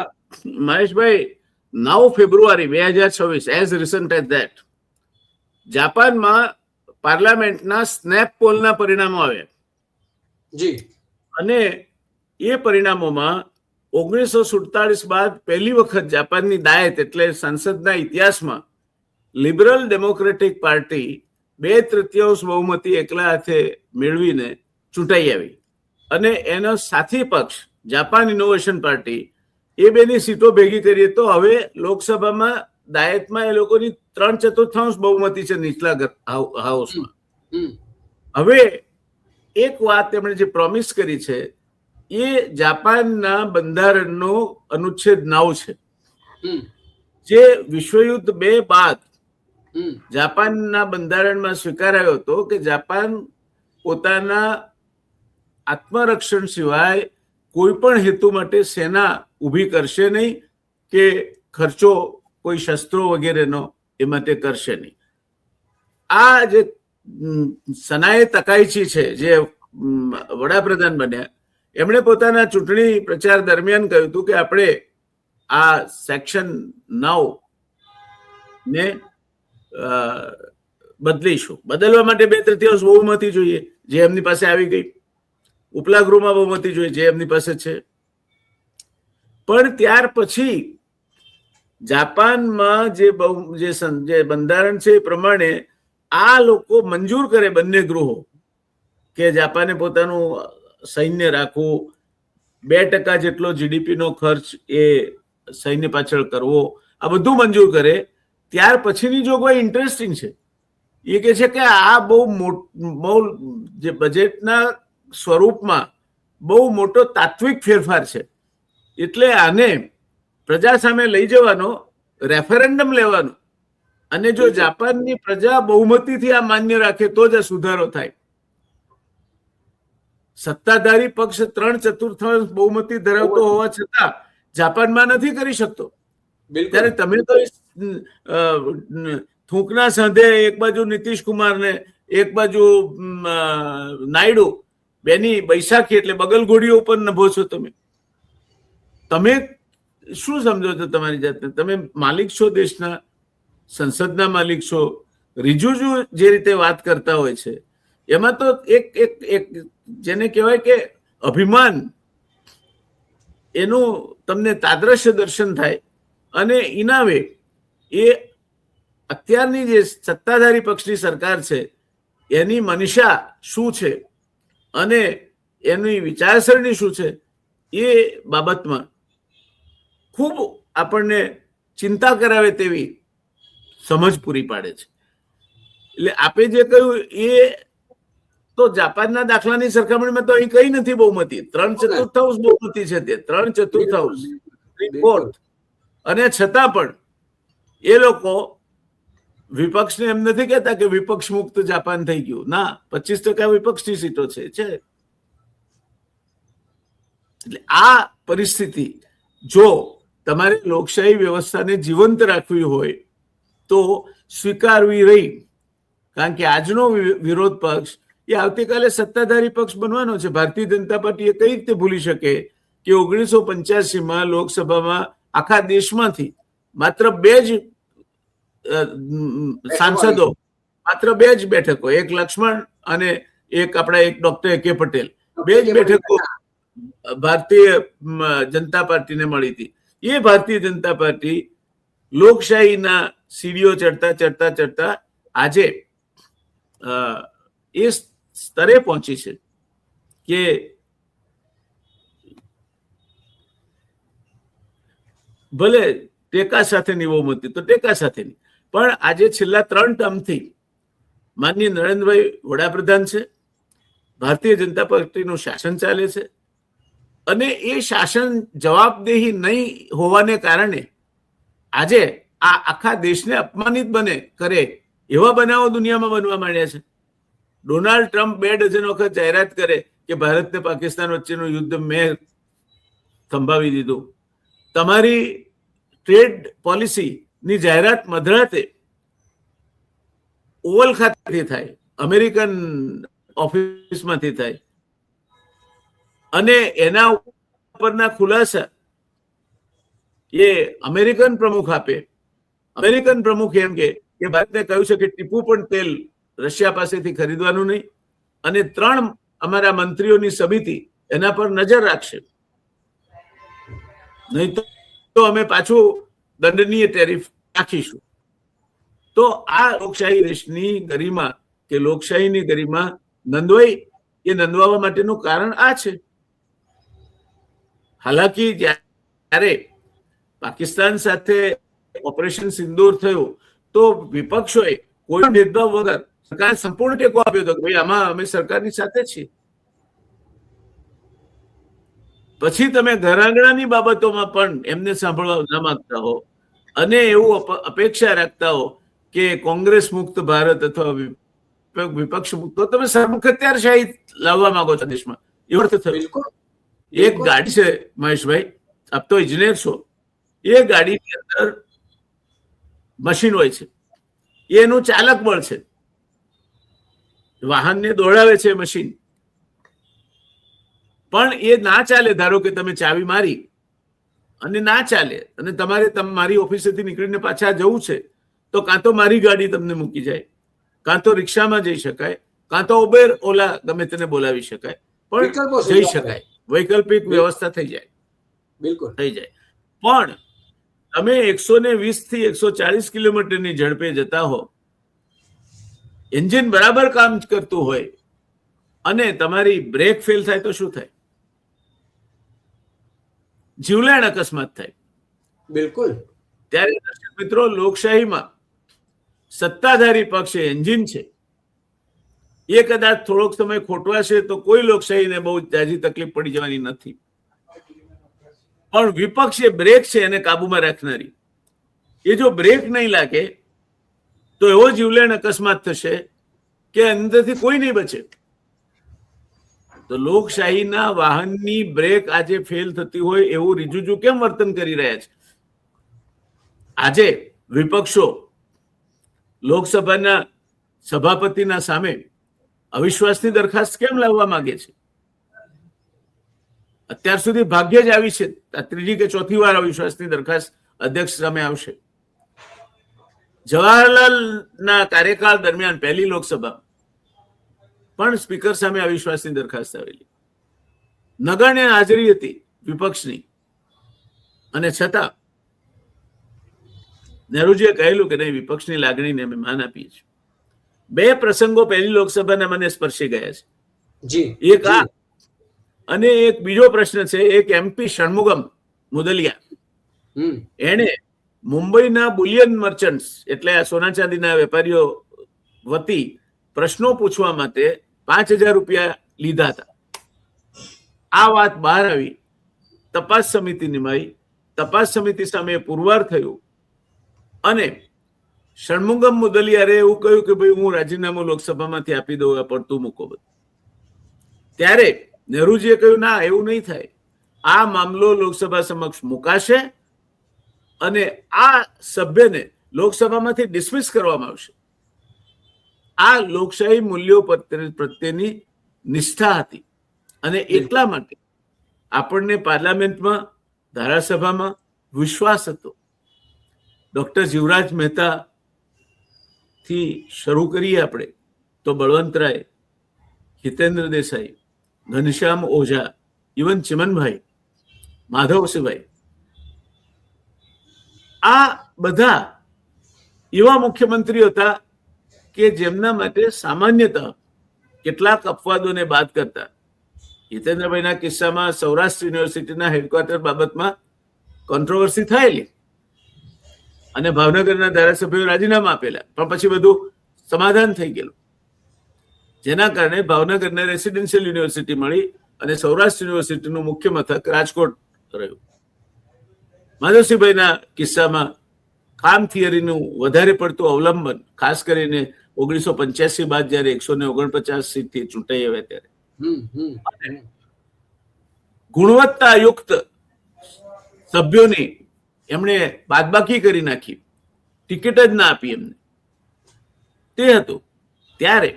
મહેશભાઈ 9 ફેબ્રુઆરી 2026 એઝ રિસન્ટ એઝ ધેટ જાપાનમાં પાર્લામેન્ટના સ્નેપ પોલના પરિણામો આવ્યા. જી. અને એ પરિણામોમાં 1947 બાદ પહેલી વખત જાપાનની દાયત એટલે સંસદના ઇતિહાસમાં લિબરલ ડેમોક્રેટિક પાર્ટી 2/3 બહુમતી એકલા હાથે મેળવીને ચૂંટાઈ આવી અને એનો સાથી પક્ષ જાપાન ઇનોવેશન પાર્ટી એ બેની સીટો ભેગી કરીએ તો હવે લોકસભામાં દાયતમાં એ લોકોની 3/4 બહુમતી છે નીચલા હાઉસમાં. હવે એક વાત એમણે જે પ્રોમિસ કરી છે એ જાપાનના બંધારણનો અનુચ્છેદ 9 છે જે વિશ્વયુદ્ધ 2 બાદ જાપાનના બંધારણમાં સ્વીકારાયો હતો કે જાપાન પોતાના આત્મરક્ષણ સિવાય કોઈ પણ હેતુ માટે સેના ઊભી કરશે નહીં કે ખર્ચો કોઈ શસ્ત્રો વગેરેનો એ માટે કરશે નહીં. આ જે સનાએ તકાઈચી છે જે વડાપ્રધાન બન્યા, એમણે પોતાના ચૂંટણી પ્રચાર દરમિયાન કહ્યું હતું કે આપણે આ સેક્શન 9 ને બદલીશું. બદલવા માટે 2/3 બહુમતી જોઈએ જે એમની પાસે આવી ગઈ, ઉપલા ગૃહમાં બહુમતી જોઈએ જે એમની પાસે છે. પણ ત્યાર પછી જાપાનમાં જે બંધારણ છે એ પ્રમાણે આ લોકો મંજૂર કરે બંને ગૃહો કે જાપાને પોતાનું સૈન્ય રાખવું, 2% જેટલો જીડીપીનો ખર્ચ એ સૈન્ય પાછળ કરવો, આ બધું મંજૂર કરે. ત્યાર પછીની જોગવાઈ ઇન્ટરેસ્ટિંગ છે. એ કહે છે કે આ બહુ જે બજેટના સ્વરૂપમાં બહુ મોટો તાત્વિક ફેરફાર છે. એટલે આને પ્રજા સામે લઈ જવાનો, રેફરેન્ડમ લેવાનો, અને જો જાપાનની પ્રજા બહુમતીથી આ માન્ય રાખે તો જ આ સુધારો થાય. સત્તાધારી પક્ષ 3/4 બહુમતી ધરાવતો હોવા છતાં જાપાનમાં નથી કરી શકતો. ત્યારે તમે તો થૂંકના સાંધે એક બાજુ નીતિશ કુમાર ને એક બાજુ નાયડુ, બેની બૈસાખી એટલે બગલઘોડીઓ ઉપર નભો છો. તમે શું સમજો છો તમારી જાતને? તમે માલિક છો, દેશના સંસદના માલિક છો. રિજુજુ જે રીતે વાત કરતા હોય છે એમાં તો એક જેને કહેવાય કે અભિમાન, એનું તમને તાદ્રશ્ય દર્શન થાય. અને ઇનાવે એ અત્યારની જે સત્તાધારી પક્ષની સરકાર છે એની મનીષા શું છે અને એની વિચારસરણી શું છે એ બાબતમાં ખૂબ આપણને ચિંતા કરાવે તેવી સમજ પૂરી પાડે છે. એટલે આપે જે કહ્યું એ તો જાપાનના દાખલાની સરખામણીમાં તો અહીં કઈ નથી બહુમતી. 3/4 બહુમતી છે, તે 3/4 અને છતાં પણ એ લોકો વિપક્ષને એમ નથી કહેતા કે વિપક્ષ મુક્ત જાપાન થઈ ગયું. ના, 25% વિપક્ષની સીટો છે. એટલે આ પરિસ્થિતિ જો તમારે લોકશાહી વ્યવસ્થાને જીવંત રાખવી હોય તો સ્વીકારવી રહી. કારણ કે આજનો વિરોધ પક્ષ એ આવતીકાલે સત્તાધારી પક્ષ બનવાનો છે. ભારતીય જનતા પાર્ટી એ કઈ રીતે ભૂલી શકે કે 1985માં લોકસભામાં આખા દેશમાંથી માત્ર 2 જ સાંસદો, માત્ર 2 જ બેઠકો, એક લક્ષ્મણ અને એક આપણા એક ડોક્ટર A.K. પટેલ, 2 જ બેઠકો ભારતીય જનતા પાર્ટીને મળી હતી. એ ભારતીય જનતા પાર્ટી લોકશાહીના સીડીઓ ચડતા આજે એ સ્તરે પહોંચી છે કે ભલે ટેકા સાથેની બહુમતી તો ટેકા સાથેની, પણ આજે છેલ્લા 3 ટર્મથી માનનીય નરેન્દ્રભાઈ વડાપ્રધાન છે, ભારતીય જનતા પાર્ટીનું શાસન ચાલે છે, અને એ શાસન જવાબદેહી નહીં હોવાને કારણે આજે આ આખા દેશને અપમાનિત કરે એવા બનાવો દુનિયામાં બનવા માંડ્યા છે. ડોનાલ્ડ ટ્રમ્પ 2 ડઝન વખત જાહેરાત કરે કે ભારત ને પાકિસ્તાન વચ્ચેનું યુદ્ધ મેં સંભાવી દીધું. તમારી ટ્રેડ પોલિસીની જાહેરાત મધરાતે ઓવલ ખાતેથી થાય, અમેરિકન ઓફિસમાંથી થાય, અને એના ઉપરના ખુલાસા એ અમેરિકન પ્રમુખ આપે. અમેરિકન પ્રમુખ એમ કે ભારતને કહ્યું છે કે ટીપુ પણ તેલ રશિયા પાસેથી ખરીદવાનું નહીં, અને 3 અમારા મંત્રીઓની સમિતિ એના પર નજર રાખશે, નહીં તો અમે પાછું દંડનીય ટેરિફ નાખીશું. તો આ લોકશાહી દેશની ગરિમા કે લોકશાહીની ગરિમા નંદવાવા માટેનું કારણ આ છે. હાલાકી જ્યારે પાકિસ્તાન સાથે ઓપરેશન સિંદૂર થયું તો વિપક્ષોએ કોઈ ભેદભાવ વગર સરકાર સંપૂર્ણ ટેકો આપ્યો હતો કે ભાઈ આમાં અમે સરકારની સાથે છીએ. પછી તમે ઘરઆંગણાની બાબતોમાં પણ એમને સાંભળવા ન માંગતા હો અને એવું અપેક્ષા રાખતા હો કે કોંગ્રેસ મુક્ત ભારત અથવા વિપક્ષ મુક્ત, તો તમે સરમુખત્યારશાહી લાવવા માંગો છો દેશમાં. એવો અર્થ થયો. એક ગાડી છે મહેશભાઈ, આપ તો ઇજનેર છો, એ ગાડીની અંદર મશીન હોય છે, એનું ચાલક બળ છે, વાહનને દોડાવે છે મશીન, પણ એ ના ચાલે. ધારો કે તમે ચાવી મારી અને ના ચાલે અને તમારે મારી ઓફિસેથી નીકળીને પાછા જવું છે, તો કાં તો મારી ગાડી તમને મૂકી જાય, કાં તો રિક્ષામાં જઈ શકાય, કાં તો ઉબેર ઓલા ગમે તેને બોલાવી શકાય, પણ જઈ શકાય. વૈકલ્પિક વ્યવસ્થા થઈ જાય, બિલકુલ થઈ જાય. પણ તમે 120 થી 140 કિલોમીટરની ઝડપે જતા હો, એન્જિન બરાબર કામ કરતું હોય અને તમારી બ્રેક ફેલ થાય તો શું થાય? જીવલેણ અકસ્માત થાય. બિલકુલ. ત્યારે દર્શક મિત્રો, લોકશાહીમાં સત્તાધારી પક્ષ એન્જિન છે એ કદાચ થોડોક સમય ખોટવાશે તો કોઈ લોકશાહીને બહુ જાજી તકલીફ પડી જવાની નથી, પણ વિપક્ષ એ બ્રેક છે એને કાબુમાં રાખનારી. એ જો બ્રેક નહીં લાગે તો એવો જીવલેણ અકસ્માત થશે કે અંદરથી કોઈ નહીં બચે. તો લોકશાહીના વાહનની બ્રેક આજે ફેલ થતી હોય એવું રિજુજુ કેમ વર્તન કરી રહ્યા છે? આજે વિપક્ષો લોકસભાના સભાપતિના સામે અવિશ્વાસની દરખાસ્ત કેમ લાવવા માંગે છે? અત્યાર સુધી ભાગ્ય જ આવી છે, આ ત્રીજી કે ચોથી વાર અવિશ્વાસની દરખાસ્ત અધ્યક્ષ સામે આવશે. જવાહરલાલના કાર્યકાળ દરમિયાન પહેલી લોકસભા પણ સ્પીકર સામે અવિશ્વાસની દરખાસ્ત આવેલી, નગણ્ય હાજરી હતી વિપક્ષની, અને છતાં નહેરુજીએ કહેલું કે નહીં, વિપક્ષની લાગણીને અમે માન આપીએ છીએ. બે પ્રસંગો પહેલી લોકસભાના મને સ્પર્શી ગયા છે. એક આ, અને એક બીજો પ્રશ્ન છે. એક MP ષણમુગમ મુદલિયા, એને મુંબઈના બુલિયન મર્ચન્ટ્સ એટલે આ સોના ચાંદીના વેપારીઓ વતી પ્રશ્નો પૂછવા માટે 5,000 રૂપિયા લીધા હતા. આ વાત બહાર આવી, તપાસ સમિતિ નિમાઈ, તપાસ સમિતિ સામે પુરવાર થયું, અને ષણમુગમ મુદલિયારે એવું કહ્યું કે ભાઈ હું રાજીનામું લોકસભામાંથી આપી દઉં, આ પડતું મૂકો બધું. ત્યારે નહેરુજીએ કહ્યું ના, એવું નહીં થાય, આ મામલો લોકસભા સમક્ષ મુકાશે અને આ સભ્યને લોકસભામાંથી ડિસમિસ કરવામાં આવશે. આ લોકશાહી મૂલ્યો પ્રત્યેની નિષ્ઠા હતી, અને એટલા માટે આપણને પાર્લામેન્ટમાં, ધારાસભામાં વિશ્વાસ હતો. ડોક્ટર જીવરાજ મહેતા થી શરૂ કરીએ આપણે તો બળવંતરાય, હિતેન્દ્ર દેસાઈ, ઘનશ્યામ ઓઝા, ઇવન ચિમનભાઈ, માધવસિંહભાઈ, આ બધા એવા મુખ્યમંત્રીઓ હતા કે જેમના માટે સામાન્યતઃ કેટલાક અપવાદોને બાદ કરતા, હિતેન્દ્રભાઈના કિસ્સામાં સૌરાષ્ટ્ર યુનિવર્સિટીના હેડક્વાર્ટર બાબતમાં કોન્ટ્રોવર્સી થયેલી, અને ભાવનગરના ધારાસભ્યોએ રાજીનામા આપેલા, પણ પછી બધું સમાધાન થઈ ગયેલું, જેના કારણે ભાવનગરને રેસિડેન્શિયલ યુનિવર્સિટી મળી અને સૌરાષ્ટ્ર યુનિવર્સિટીનું મુખ્ય મથક રાજકોટ રહ્યું. માધવસિંહભાઈના કિસ્સામાં કામ થિયરીનું વધારે પડતું અવલંબન, ખાસ કરીને 1985 બાદ જયારે 149 સીટથી ચૂંટાઈ આવ્યા ત્યારે ગુણવત્તાયુક્ત સભ્યોની એમણે બાદબાકી કરી નાખી, ટિકિટ જ ના આપી એમને. તે હતું ત્યારે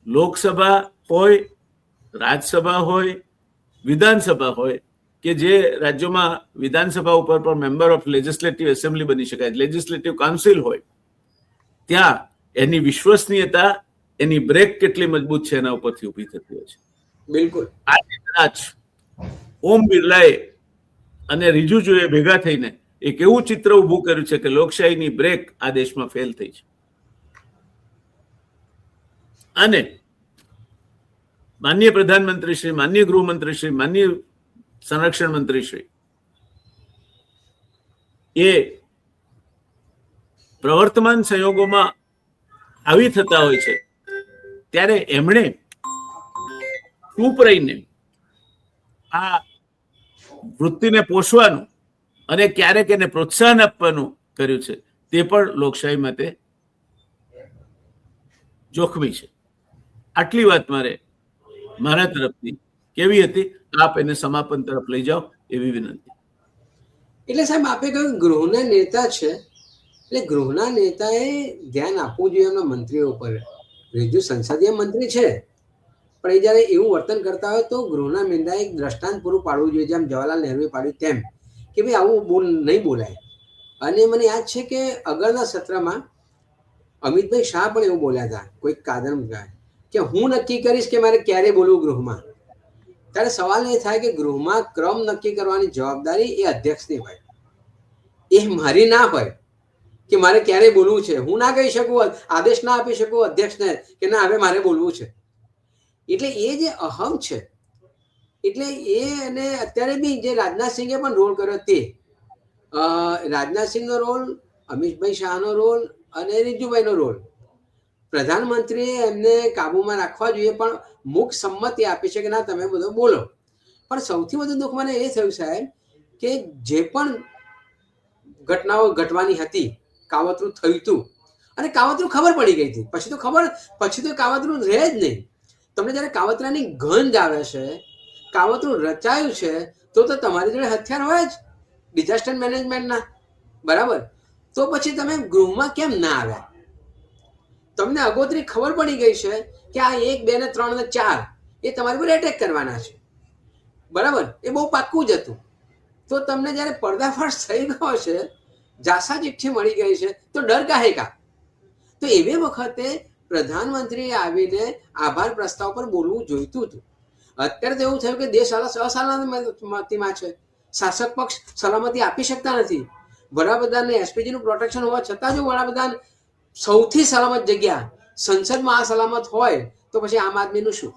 લોકસભા હોય, રાજ્યસભા હોય, વિધાનસભા હોય, કે જે રાજ્યોમાં વિધાનસભા ઉપર પણ મેમ્બર ઓફ લેજિસ્લેટિવ એસેમ્બલી બની શકાય, લેજિસ્લેટિવ કાઉન્સિલ હોય, ત્યાં એની વિશ્વસનીયતા, એની બ્રેક કેટલી મજબૂત છે એના ઉપરથી ઉભી થતી હોય છે. બિલકુલ. આજે કદાચ ઓમ બિરલાએ અને રિજુજુએ ભેગા થઈને એક એવું ચિત્ર ઉભું કર્યું છે કે લોકશાહીની બ્રેક આ દેશમાં ફેલ થઈ છે. અને માનનીય પ્રધાનમંત્રી શ્રી, માનનીય ગૃહમંત્રી શ્રી, માનનીય સંરક્ષણ મંત્રી શ્રી એ પ્રવર્તમાન સંયોગોમાં આવી થતા હોય છે ત્યારે એમણે ચૂપ રહીને આ વૃત્તિને પોષવાનું અને ક્યારેક એને પ્રોત્સાહન આપવાનું કર્યું છે. તે પણ લોકશાહી માટે જોખમી છે. આટલી વાત મારા તરફથી કેવી હતી, આપ એને સમાપન તરફ લઈ જાઓ એવી વિનંતી. એટલે સાહેબ આપે કહ્યું ગૃહના નેતા છે, એટલે ગૃહના નેતાએ ધ્યાન આપવું જોઈએ એમના મંત્રીઓ ઉપર. રીજુ સંસદીય મંત્રી છે, પણ એ જયારે એવું વર્તન કરતા હોય તો ગૃહના નેતાએ એક દ્રષ્ટાંત પૂરું પાડવું જોઈએ, જેમ જવાહરલાલ નહેરુએ પાડ્યું તેમ, કે ભાઈ આવું નહીં બોલાય. અને મને યાદ છે કે આગળના સત્રમાં અમિતભાઈ શાહ પણ એવું બોલ્યા હતા કોઈક કાદમ કે હું નક્કી કરીશ કે મારે ક્યારે બોલવું ગૃહમાં. ત્યારે સવાલ એ થાય કે ગૃહમાં ક્રમ નક્કી કરવાની જવાબદારી એ અધ્યક્ષની હોય, એ મારી ના હોય કે મારે ક્યારે બોલવું છે. હું ના કહી શકું, આદેશ ના આપી શકું અધ્યક્ષને કે ના હવે મારે બોલવું છે. એટલે એ જે અહમ છે, એટલે એ અને અત્યારે બી જે રાજનાથસિંહે પણ રોલ કર્યો તે રાજનાથસિંહનો રોલ, અમિતભાઈ શાહનો રોલ અને રીજુભાઈનો રોલ, પ્રધાનમંત્રીએ એમને કાબુમાં રાખવા જોઈએ, પણ મુખ સંમતિ આપી છે કે ના તમે બધું બોલો. પણ સૌથી વધુ દુઃખ મને એ થયું સાહેબ કે જે પણ ઘટનાઓ ઘટવાની હતી, કાવતરું થયું હતું અને કાવતરું ખબર પડી ગઈ હતી, પછી તો કાવતરું રહે જ નહીં. તમને જ્યારે કાવતરાની ગંધ આવે છે, કાવતરું રચાયું છે, તો તમારી જોડે હથિયાર હોય જ ડિઝાસ્ટર મેનેજમેન્ટના, બરાબર? તો પછી તમે ગૃહમાં કેમ ના આવ્યા? તમને અગોતરી ખબર પડી ગઈ છે કે આ 1, 2 ને 3 ને 4 એ તમારી પર એટેક કરવાના છે, બરાબર? એ બહુ પાક્કું જ હતું. તો તમને જ્યારે પર્દાફાશ થઈ ગયો છે, જાસા ચિઠ્ઠી મળી ગઈ છે, તો ડર કાહે કા? તો એવી વખતે પ્રધાનમંત્રીએ આવીને આભાર પ્રસ્તાવ પર બોલવું જોઈતું હતું. અત્યારે તો એવું થયું કે દેશ અસલામતીમાં છે, શાસક પક્ષ સલામતી આપી શકતા નથી. વડાપ્રધાનને એસપીજીનું પ્રોટેક્શન હોવા છતાં જો વડાપ્રધાન સૌથી સલામત જગ્યા સંસદમાં આ સલામત હોય, તો પછી આમ આદમીનું શું?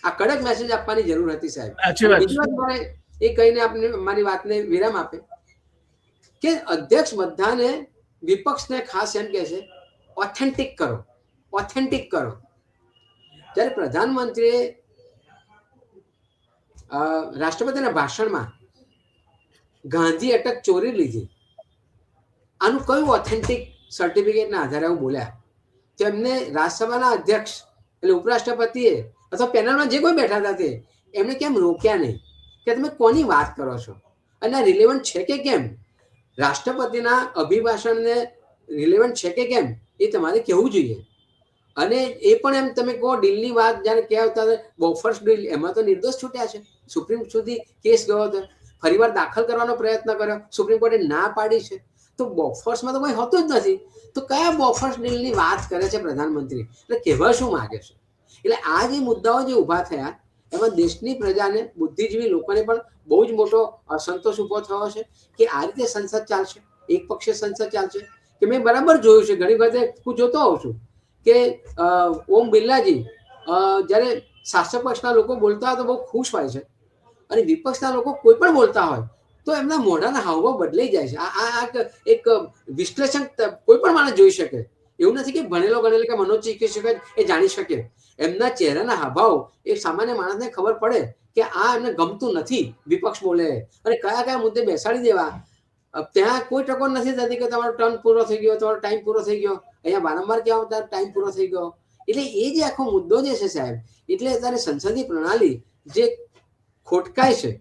આ કડક મેસેજ આપવાની જરૂર હતી સાહેબ. બીજી વાત મારે એ કહીને આપણે મારી વાતને વિરામ આપે કે અધ્યક્ષ બધાને, વિપક્ષને ખાસ એમ કહે છે ઓથેન્ટિક કરો, ઓથેન્ટિક કરો. જ્યારે પ્રધાનમંત્રીએ રાષ્ટ્રપતિના ભાષણમાં ગાંધી અટક ચોરી લીધી, આનું કયું ઓથેન્ટિક સર્ટિફિકેટના આધારે આવું બોલ્યા? તો એમને રાજ્યસભાના અધ્યક્ષ એટલે ઉપરાષ્ટ્રપતિએ અથવા પેનલમાં જે કોઈ બેઠા હતા તે એમને કેમ રોક્યા નહીં કે તમે કોની વાત કરો છો અને રિલેવન્ટ છે કે કેમ? રાષ્ટ્રપતિના અભિભાષણને રિલેવન્ટ છે કે કેમ એ તમારે કહેવું જોઈએ. અને એ પણ એમ તમે કહો ડીલની વાત જ્યારે કહેતા બોફર્સ ડીલ, એમાં તો નિર્દોષ છૂટ્યા છે. સુપ્રીમ સુધી કેસ ગયો હતો, ફરીવાર દાખલ કરવાનો પ્રયત્ન કર્યો, સુપ્રીમ કોર્ટે ના પાડી છે. તો બોફર્સમાં તો કોઈ હોતું જ નથી, તો કયા બોફર્સ ડીલની વાત કરે છે પ્રધાનમંત્રી? એટલે કહેવા શું માગે છે? એટલે આ જે મુદ્દાઓ જે ઊભા થયા એમાં દેશની પ્રજાને, બુદ્ધિજીવી લોકોને પણ બહુ જ મોટો અસંતોષ ઊભો થયો છે કે આ રીતે સંસદ ચાલશે, એક પક્ષીય સંસદ ચાલશે. કે મેં બરાબર જોયું છે, ઘણી વખતે હું જોતો હોઉં છું કે ઓમ બિરલાજી જ્યારે શાસક પક્ષના લોકો બોલતા હોય તો બહુ ખુશ હોય છે, અને વિપક્ષના લોકો કોઈ પણ બોલતા હોય તો એમના મોઢાના હાવભાવ બદલાઈ જાય છે. આ એક વિશ્લેષણ કોઈ પણ માણસ જોઈ શકે. એવું નથી કે ભણેલો કે મનોચિકિત્સક એ જાણી શકે. એમના ચહેરાના હાવભાવ એ સામાન્ય માણસને ખબર પડે કે આ એમને ગમતું નથી વિપક્ષ બોલે, અને કયા કયા મુદ્દે બેસાડી દેવા. ત્યાં કોઈ ટકોર નથી થતી કે તમારો ટર્ન પૂરો થઈ ગયો, તમારો ટાઈમ પૂરો થઈ ગયો. અહીંયા વારંવાર કહેવા તારો ટાઈમ પૂરો થઈ ગયો. એટલે એ જે આખો મુદ્દો જે છે સાહેબ, એટલે અત્યારે સંસદીય પ્રણાલી જે ખોટકાય છે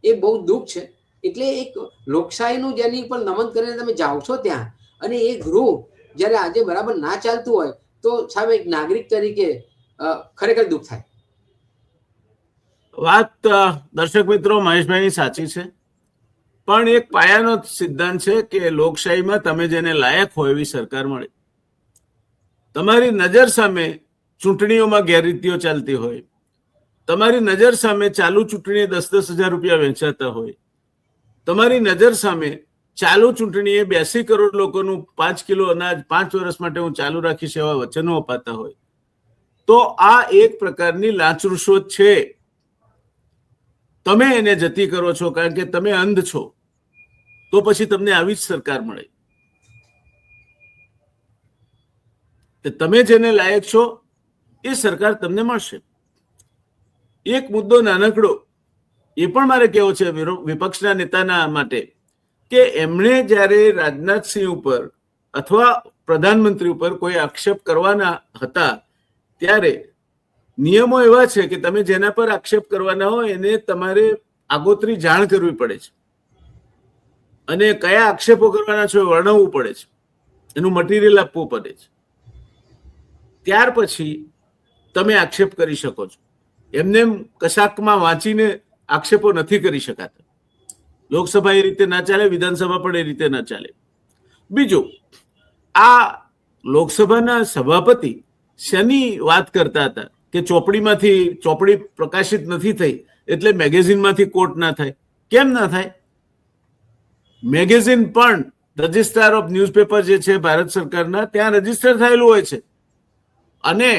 એ બહુ દુઃખ છે. એટલે એક લોકશાહીનું જેની પર નમન કરીને તમે જાઓ છો ત્યાં, અને એ ગૃહ જ્યારે આજે બરાબર ના ચાલતું હોય તો સાહેબ એક નાગરિક તરીકે ખરેખર દુઃખ થાય. વાત દર્શક મિત્રો મહેશભાઈની સાચી છે, પણ એક પાયાનો સિદ્ધાંત છે કે લોકશાહીમાં તમે જેને લાયક હોય એવી સરકાર મળે. તમારી નજર સામે ચૂંટણીઓમાં ગેરરીતિઓ ચાલતી હોય, તમારી નજર સામે ચાલુ ચૂંટણીએ 10,000 રૂપિયા વહેંચાતા હોય, તમારી નજર સામે ચાલુ ચૂંટણીએ 82 કરોડ લોકોનું 5 કિલો અનાજ 5 વર્ષ માટે હું ચાલુ રાખીશ એવા વચનો અપાતા હોય, તો આ એક પ્રકારની લાંચ રૂશ્વત છે. તમે એને જતી કરો છો કારણ કે તમે અંધ છો, તો પછી તમને આવી જ સરકાર મળે. તમે જેને લાયક છો એ સરકાર તમને મળશે. એક મુદ્દો નાનકડો એ પણ મારે કહેવો છે વિપક્ષના નેતાના માટે કે એમણે જ્યારે રાજનાથસિંહ ઉપર અથવા પ્રધાનમંત્રી ઉપર કોઈ આક્ષેપ કરવાના હતા ત્યારે નિયમો એવા છે કે તમે જેના પર આક્ષેપ કરવાના હોય એને તમારે આગોતરી જાણ કરવી પડે છે, અને કયા આક્ષેપો કરવાના છે વર્ણવવું પડે છે, એનું મટીરિયલ આપવું પડે છે. ત્યાર પછી તમે આક્ષેપ કરી શકો છો. એમને કશાકમાં વાંચીને આક્ષેપો નથી કરી શકાતા. લોકસભા એ રીતે ના ચાલે, વિધાનસભા પણ એ રીતે ના ચાલે. બીજું, આ લોકસભાના સભાપતિ શેની વાત કરતા હતા કે ચોપડી પ્રકાશિત નથી થઈ એટલે મેગેઝિનમાંથી કોટ ના થાય. કેમ ના થાય? મેગેઝિન પણ રજિસ્ટ્રાર ઓફ ન્યૂઝપેપર જે છે ભારત સરકારના, ત્યાં રજીસ્ટર થયેલું હોય છે, અને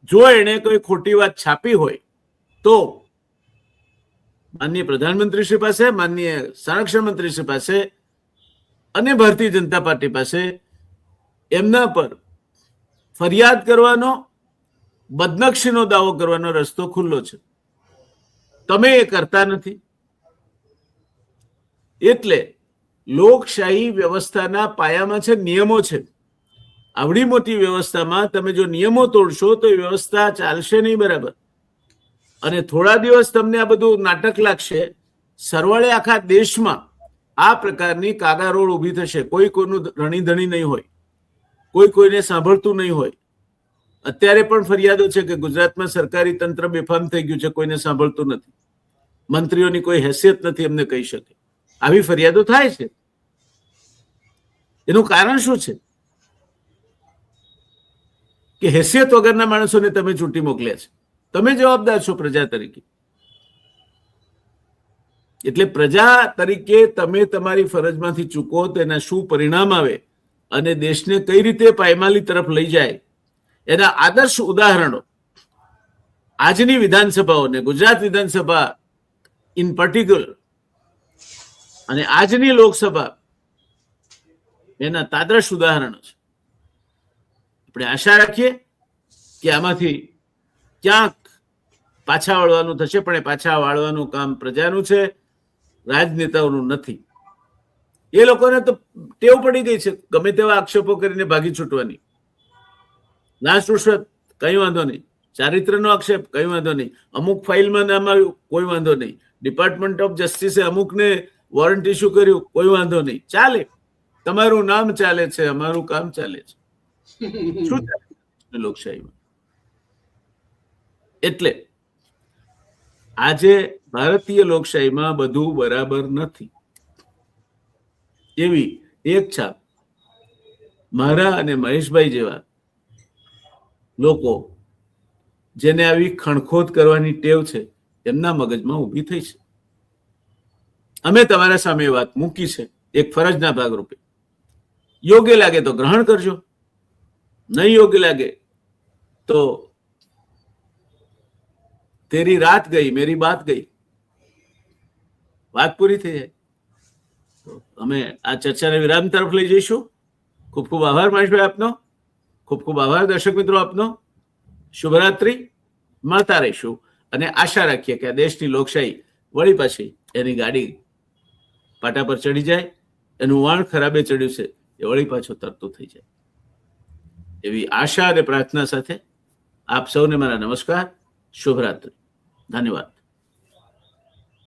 જો એને કોઈ ખોટી વાત છાપી હોય તો માનનીય પ્રધાનમંત્રીશ્રી પાસે, માનનીય સંરક્ષણ મંત્રીશ્રી પાસે અને ભારતીય જનતા પાર્ટી પાસે એમના પર ફરિયાદ કરવાનો, બદનક્ષીનો દાવો કરવાનો રસ્તો ખુલ્લો છે. તમે એ કરતા નથી. એટલે લોકશાહી વ્યવસ્થાના પાયામાં છે નિયમો છે. આવડી મોટી વ્યવસ્થામાં તમે જો નિયમો તોડશો તો એ વ્યવસ્થા ચાલશે નહીં બરાબર. અને થોડા દિવસ તમને આ બધું નાટક લાગશે, સરવાળે આખા દેશમાં આ પ્રકારની કાગારોળ ઊભી થશે. કોઈ કોઈનું રણીધણી નહીં હોય, કોઈ કોઈને સાંભળતું નહીં હોય. અત્યારે પણ ફરિયાદો છે કે ગુજરાતમાં સરકારી તંત્ર બેફામ થઈ ગયું છે, કોઈને સાંભળતું નથી, મંત્રીઓની કોઈ હેસિયત નથી એમને કહી શકે. આવી ફરિયાદો થાય છે. એનું કારણ શું છે? કે હેસિયત વગરના માણસોને તમે ચૂંટી મોકલ્યા છે. તમે જવાબદાર છો પ્રજા તરીકે. એટલે પ્રજા તરીકે તમે તમારી ફરજમાંથી ચૂકો તો એના શું પરિણામ આવે અને દેશને કઈ રીતે પાયમાલી તરફ લઈ જાય એના આદર્શ ઉદાહરણો આજની વિધાનસભાઓને, ગુજરાત વિધાનસભા ઇન પર્ટિક્યુલર અને આજની લોકસભા એના તાદર્શ ઉદાહરણો છે. આપણે આશા રાખીએ કે આમાંથી ક્યાંક પાછા વાળવાનું થશે, પણ એ પાછા વાળવાનું કામ પ્રજાનું છે, રાજનેતાઓનું નથી. એ લોકોને તો ટેવ પડી ગઈ છે ગમે તેવા આક્ષેપો કરીને ભાગી છૂટવાની. લાસ્ટ રૂશ્વત કઈ વાંધો નહીં, ચારિત્રનો આક્ષેપ કઈ વાંધો નહીં, અમુક ફાઇલમાં નામ આવ્યું કોઈ વાંધો નહીં, ડિપાર્ટમેન્ટ ઓફ જસ્ટિસે અમુકને વોરંટ ઇસ્યુ કર્યું કોઈ વાંધો નહીં, ચાલે. તમારું નામ ચાલે છે, અમારું કામ ચાલે છે. શું ચાલે લોકશાહીમાં? એટલે આજે ભારતીય લોકશાહીમાં બધું બરાબર નથી એવી એક છાપ મારા અને મહેશભાઈ જેવા લોકો જેને આવી ખણખોદ કરવાની ટેવ છે એમના મગજમાં ઊભી થઈ છે. અમે તમારા સામે વાત મૂકી છે એક ફરજના ભાગરૂપે. યોગ્ય લાગે તો ગ્રહણ કરજો, નહીં યોગ્ય લાગે તો તેરી રાત ગઈ મેરી બાત ગઈ, વાત પૂરી થઈ જાય. અમે આ ચર્ચાને વિરામ તરફ લઈ જઈશું. ખૂબ ખૂબ આભાર મહેશભાઈ આપનો, ખૂબ ખૂબ આભાર દર્શક મિત્રો આપનો. શુભરાત્રિ. મળતા રહીશું અને આશા રાખીએ કે આ દેશની લોકશાહી વળી પાછી એની ગાડી પાટા પર ચડી જાય, એનું વાણ ખરાબે ચડ્યું છે એ વળી પાછું તરતું થઈ જાય એવી આશા અને પ્રાર્થના સાથે આપ સૌને મારા નમસ્કાર. શુભરાત્રિ. ધન્યવાદ.